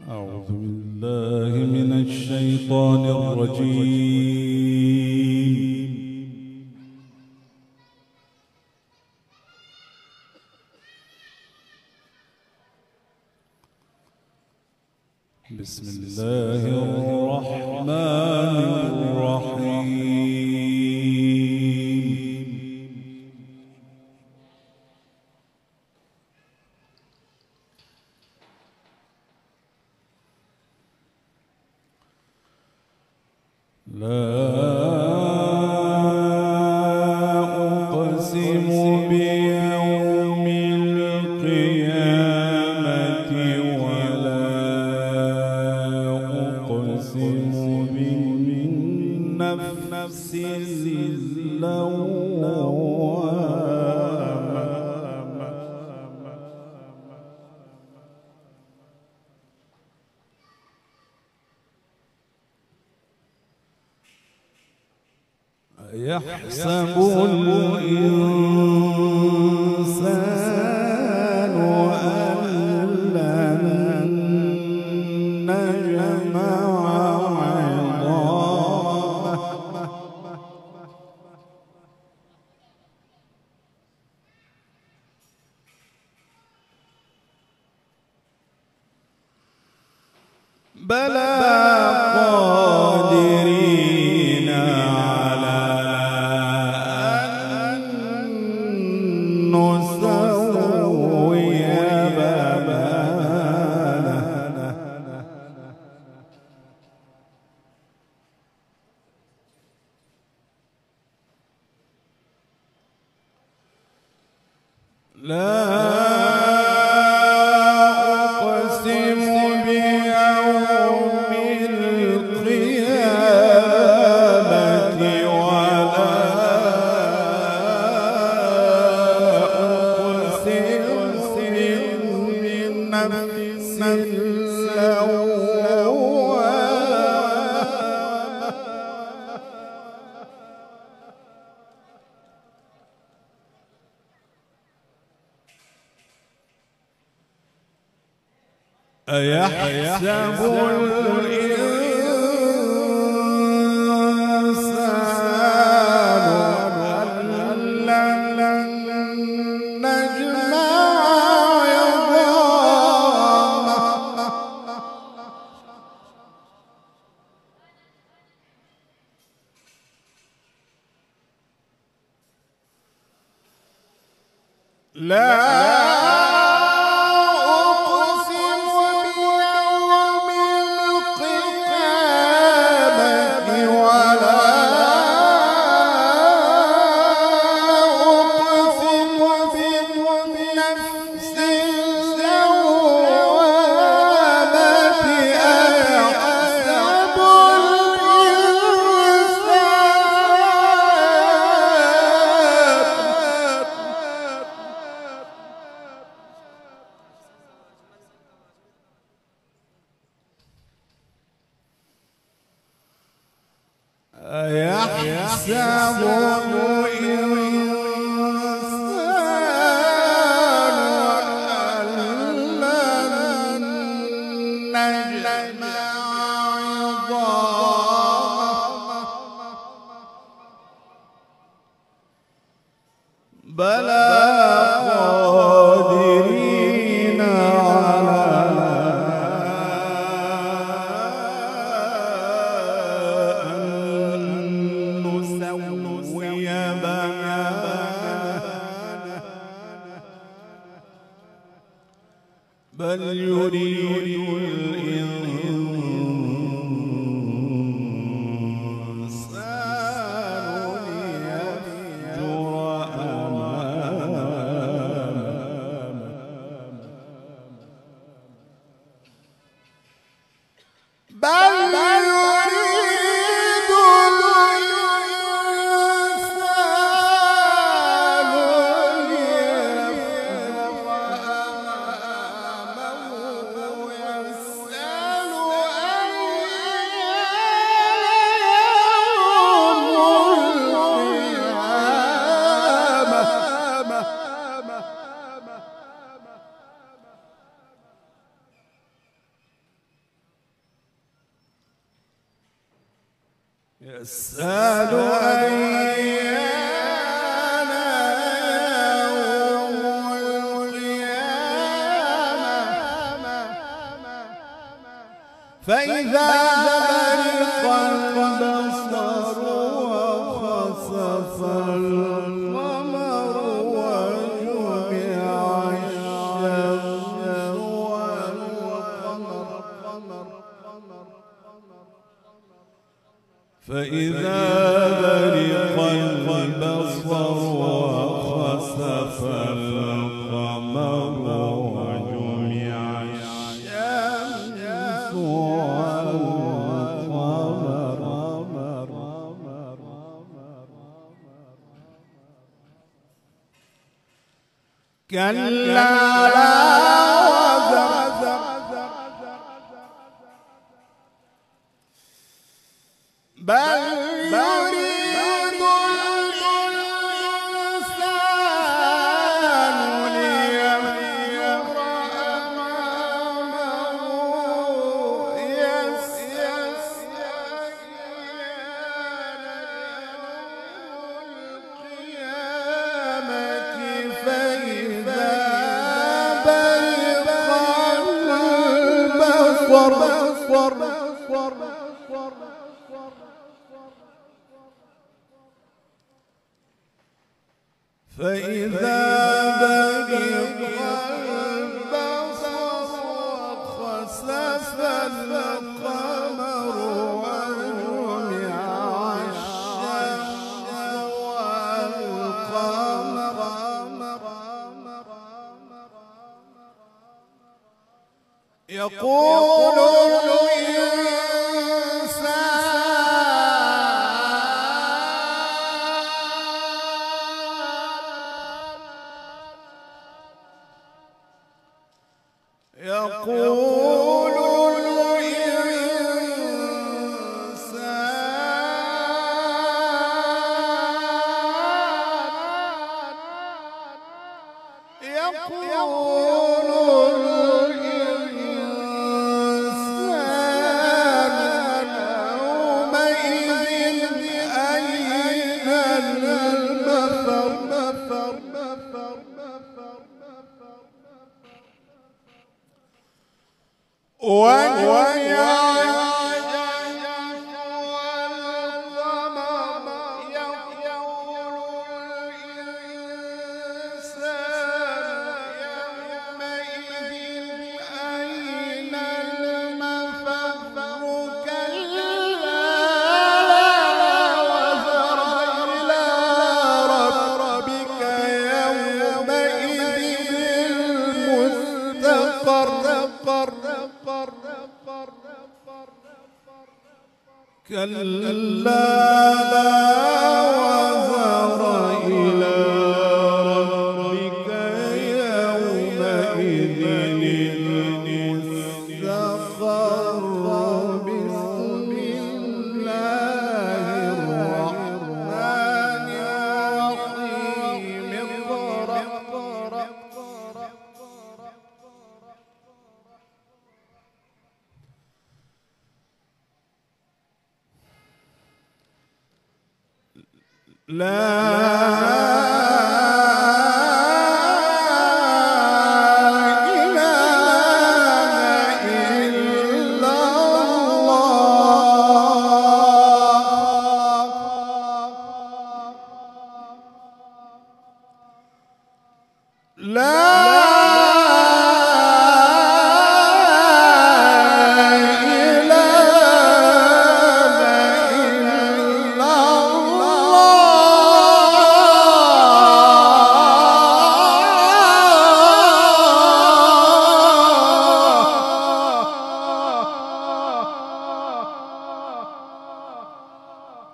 أعوذ بالله من الشيطان الرجيم. بسم الله الرحمن الرحيم. لا أقسم بيوم القيامة ولا أقسم بالنفس اللوامة. يحسب الإنسان أن لن نجمع عظامه. بلى قادرين على أن نسوي بنانه. لا أقسم بيوم القيامة ولا أقسم بالنفس اللوامة. أيحسب الإنسان أن لن نجمع عظامه. لا أيحسب الإنسان أن لن نجمع عظامه. بلى قادرين على بل يريد الإنسان ليفجر أمامه. بل يريد الإنسان يسأل أيان يوم القيامة فإذا برق البصر وخسف القمر وجمع الشمس والقمر فإذا برق البصر وخسف القمر وجمع الشمس والقمر كلا لا وزر بل يريد الإنسان ليفجر أمامه يسأل القيامة فإذا برق البصر فإذا برق البصر وخسف القمر وجمع الشمس والقمر يقول كلا لا وزر إلى ربك يومئذ المستقر بسم الله الرحمن الرحيم اقرأ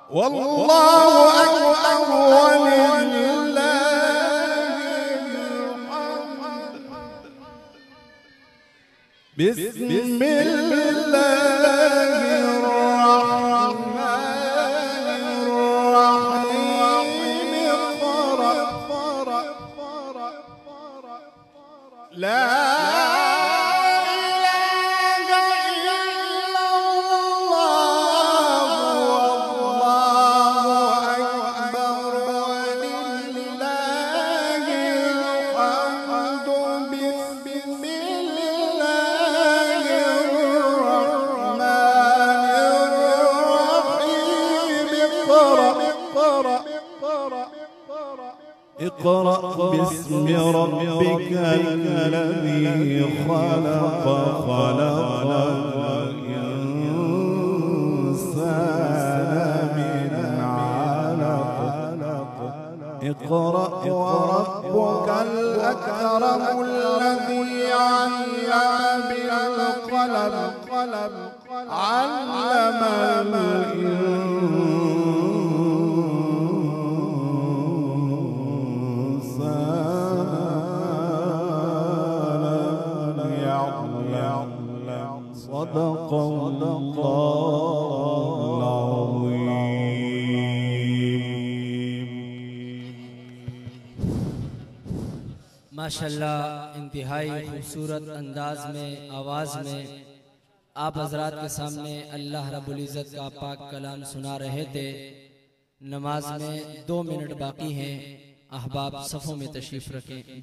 والله أكبر ولله الحمد بسم الله الرحمن الرحيم اقرأ لا إله إلا الله ربك الذي خلق الإنسان من علق اقرأ وربك الأكرم الذي علم بالقلم علم الإنسان يعلم صدق الله माशाल्लाह इंतहाई खूबसूरत अंदाज में आवाज़ में आप हजरात के सामने अल्लाह रब्बुल इज़्ज़त का पाक कलाम सुना रहे थे। नमाज में 2 मिनट बाकी हैं। अहबाब सफ़ों में तशरीफ़ रखें।